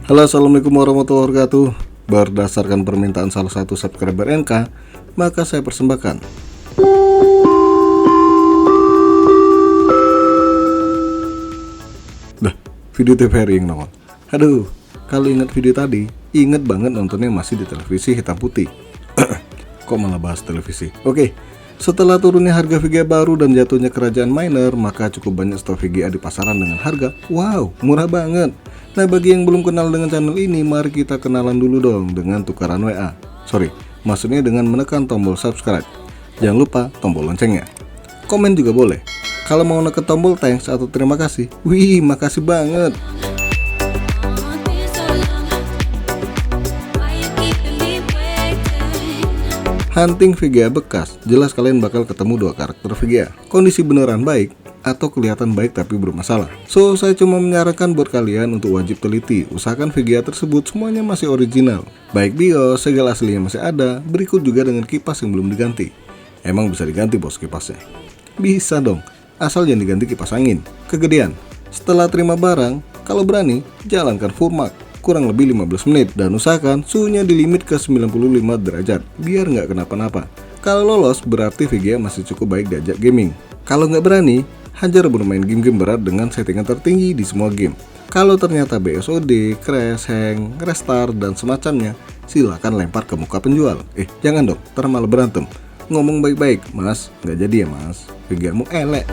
Halo, assalamualaikum warahmatullahi wabarakatuh. Berdasarkan permintaan salah satu subscriber NK, maka saya persembahkan video TVRI yang nongol. Aduh, kalau ingat video tadi, ingat banget nontonnya masih di televisi hitam putih. Kok malah bahas televisi? Oke, setelah turunnya harga VGA baru dan jatuhnya kerajaan miner, maka cukup banyak stok VGA di pasaran dengan harga wow, murah banget. Nah, bagi yang belum kenal dengan channel ini, mari kita kenalan dulu dong dengan tukaran WA. Maksudnya dengan menekan tombol subscribe. Jangan lupa tombol loncengnya. Komen juga boleh. Kalau mau neken tombol thanks atau terima kasih, wih, makasih banget. Hunting VGA bekas, jelas kalian bakal ketemu dua karakter VGA. Kondisi beneran baik atau kelihatan baik tapi bermasalah. So, saya cuma menyarankan buat kalian untuk wajib teliti. Usahakan VGA tersebut semuanya masih original. Baik BIOS, segala aslinya masih ada. Berikut juga dengan kipas yang belum diganti. Emang bisa diganti bos kipasnya? Bisa dong, asal jangan diganti kipas angin. Kegedean. Setelah terima barang, kalau berani, jalankan full mark. Kurang lebih 15 menit dan usahakan suhunya dilimit ke 95 derajat biar nggak kenapa-napa. Kalau lolos berarti VGA masih cukup baik diajak gaming. Kalau nggak berani, hajar bermain game-game berat dengan settingan tertinggi di semua game. Kalau ternyata BSOD, crash, hang, restart, dan semacamnya, silakan lempar ke muka penjual. Jangan dong, ntar malah berantem. Ngomong baik-baik, mas, nggak jadi ya mas, VGA-mu elek.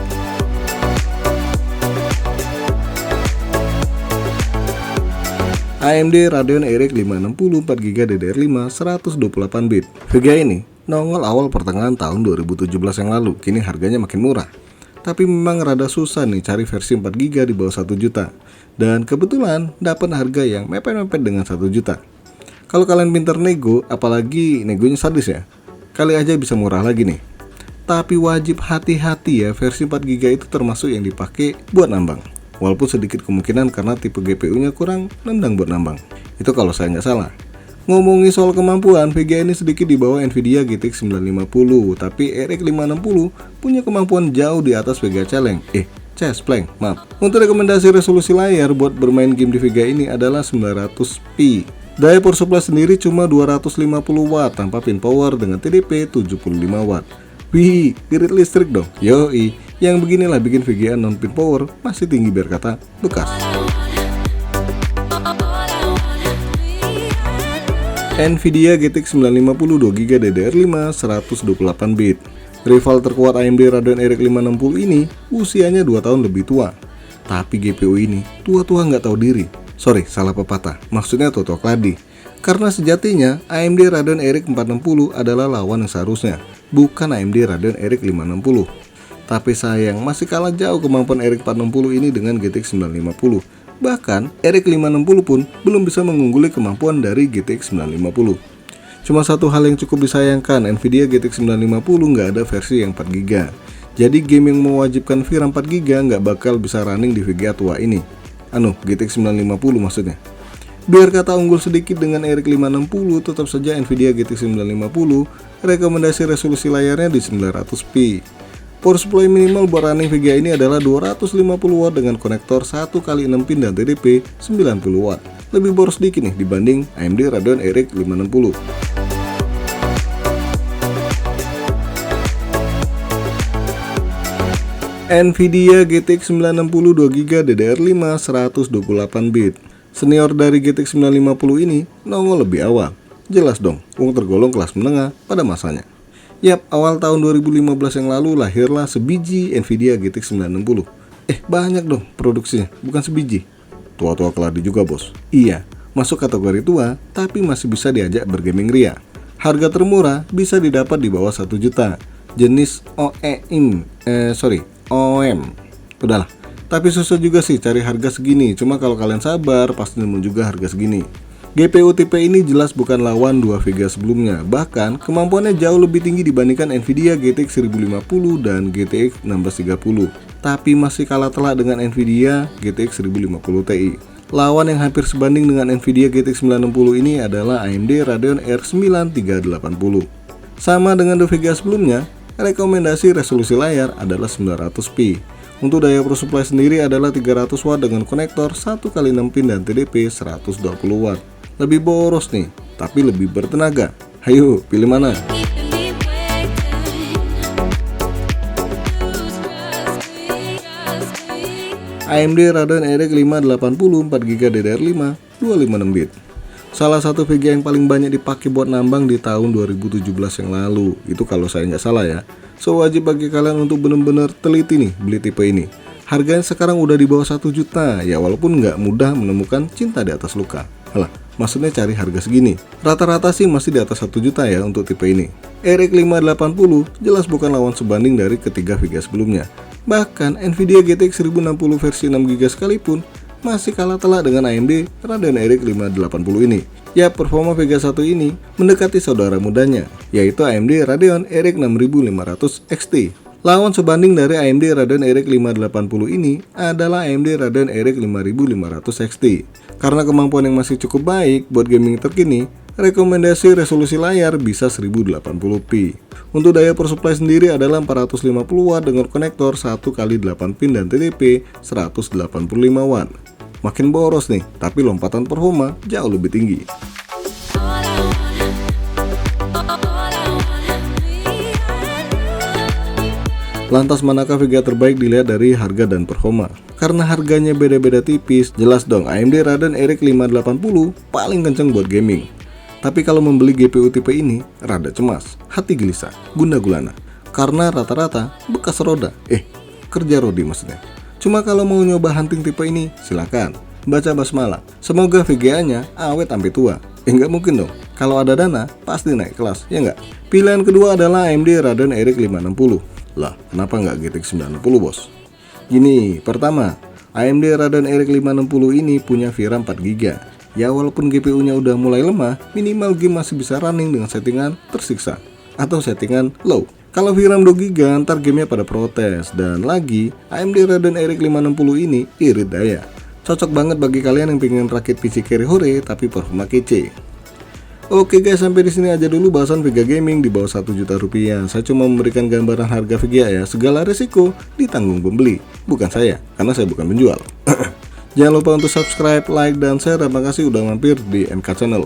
AMD Radeon RX 560 4GB DDR5 128 bit. VGA ini nongol awal pertengahan tahun 2017 yang lalu. Kini harganya makin murah. Tapi memang rada susah nih cari versi 4GB di bawah 1 juta. Dan kebetulan dapat harga yang mepet-mepet dengan 1 juta. Kalau kalian pinter nego, apalagi negonya sadis ya, kali aja bisa murah lagi nih. Tapi wajib hati-hati ya, versi 4GB itu termasuk yang dipakai buat nambang. Walaupun sedikit kemungkinan karena tipe GPU-nya kurang nendang buat nambang. Itu kalau saya nggak salah. Ngomongin soal kemampuan, VGA ini sedikit di bawah Nvidia GTX 950, tapi RX 560 punya kemampuan jauh di atas VGA Chestplane, maaf. Untuk rekomendasi resolusi layar buat bermain game di VGA ini adalah 900p. Daya power supply sendiri cuma 250 watt tanpa pin power dengan TDP 75 watt. Wih, irit listrik dong. Yoi, yang beginilah bikin VGA non pin power masih tinggi biar kata bekas. Nvidia GTX 950 2GB DDR5 128 bit. Rival terkuat AMD Radeon RX 560 ini usianya 2 tahun lebih tua. Tapi GPU ini tua-tua nggak tahu diri. Salah pepatah, maksudnya tua-tua keladi. Karena sejatinya AMD Radeon RX 460 adalah lawan yang seharusnya, bukan AMD Radeon RX 560. Tapi sayang masih kalah jauh kemampuan RX 460 ini dengan GTX 950. Bahkan RX 560 pun belum bisa mengungguli kemampuan dari GTX 950. Cuma satu hal yang cukup disayangkan, Nvidia GTX 950 nggak ada versi yang 4GB. Jadi game yang mewajibkan VRAM 4GB nggak bakal bisa running di VGA tua ini. GTX 950 maksudnya. Biar kata unggul sedikit dengan RX 560, tetap saja Nvidia GTX 950 rekomendasi resolusi layarnya di 900p. Power supply minimal buat running VGA ini adalah 250 watt dengan konektor 1x6 pin dan TDP 90 watt. Lebih boros sedikit nih dibanding AMD Radeon RX 560. Nvidia GTX 960 2GB DDR5 128 bit. Senior dari GTX 950 ini nongol lebih awal. Jelas dong, tergolong kelas menengah pada masanya. Yap, awal tahun 2015 yang lalu lahirlah sebiji Nvidia GTX 960. Banyak dong produksinya, bukan sebiji. Tua-tua keladi juga bos. Iya, masuk kategori tua, tapi masih bisa diajak bergaming ria. Harga termurah bisa didapat di bawah 1 juta. Jenis OEM. Udahlah, tapi susah juga sih cari harga segini. Cuma kalau kalian sabar, pasti nemu juga harga segini. GPU tipe ini jelas bukan lawan 2 VGA sebelumnya. Bahkan kemampuannya jauh lebih tinggi dibandingkan Nvidia GTX 1050 dan GTX 1630. Tapi masih kalah telak dengan Nvidia GTX 1050 Ti. Lawan yang hampir sebanding dengan Nvidia GTX 960 ini adalah AMD Radeon RX 9 380. Sama dengan 2 VGA sebelumnya, rekomendasi resolusi layar adalah 900p. Untuk daya power supply sendiri adalah 300 watt dengan konektor 1x6 pin dan TDP 120 watt. Lebih boros nih, tapi lebih bertenaga. Ayo, pilih mana? AMD Radeon RX 580 4GB DDR5 256 bit. Salah satu VGA yang paling banyak dipakai buat nambang di tahun 2017 yang lalu. Itu kalau saya nggak salah ya. So wajib bagi kalian untuk bener-bener teliti nih beli tipe ini. Harganya sekarang udah di bawah 1 juta. Ya walaupun nggak mudah menemukan cinta di atas luka. Alah, maksudnya cari harga segini. Rata-rata sih masih di atas 1 juta ya untuk tipe ini. RX 580 jelas bukan lawan sebanding dari ketiga VGA sebelumnya. Bahkan Nvidia GTX 1060 versi 6GB sekalipun masih kalah telak dengan AMD Radeon RX 580 ini. Ya, performa Vega 1 ini mendekati saudara mudanya, yaitu AMD Radeon RX 6500 XT. Lawan sebanding dari AMD Radeon RX 580 ini adalah AMD Radeon RX 5500 XT. Karena kemampuan yang masih cukup baik buat gaming terkini, rekomendasi resolusi layar bisa 1080p. Untuk daya power supply sendiri adalah 450 watt dengan konektor 1x8 pin dan TDP 185 watt. Makin boros nih, tapi lompatan performa jauh lebih tinggi. Lantas manakah VGA terbaik dilihat dari harga dan performa? Karena harganya beda-beda tipis, jelas dong AMD Radeon RX 580 paling kenceng buat gaming. Tapi kalau membeli GPU tipe ini, rada cemas, hati gelisah, gundah gulana. Karena rata-rata bekas roda, kerja rodi maksudnya. Cuma kalau mau nyoba hunting tipe ini, silakan baca basmalah. Semoga VGA-nya awet sampai tua. Nggak mungkin dong, kalau ada dana, pasti naik kelas, ya nggak? Pilihan kedua adalah AMD Radeon RX 560. Lah, kenapa nggak GTX 960 bos? Gini, pertama, AMD Radeon RX 560 ini punya VRAM 4GB. Ya walaupun GPU-nya udah mulai lemah, minimal game masih bisa running dengan settingan tersiksa atau settingan low. Kalau VRAM 2GB, ntar gamenya pada protes. Dan lagi, AMD Radeon RX 560 ini irit daya. Cocok banget bagi kalian yang pengen rakit PC carry hore tapi performa kece. Oke guys, sampai di sini aja dulu bahasan VGA gaming di bawah 1 juta rupiah. Saya cuma memberikan gambaran harga VGA ya. Segala resiko ditanggung pembeli, bukan saya, karena saya bukan penjual. Jangan lupa untuk subscribe, like, dan share. Terima kasih udah mampir di MK Channel.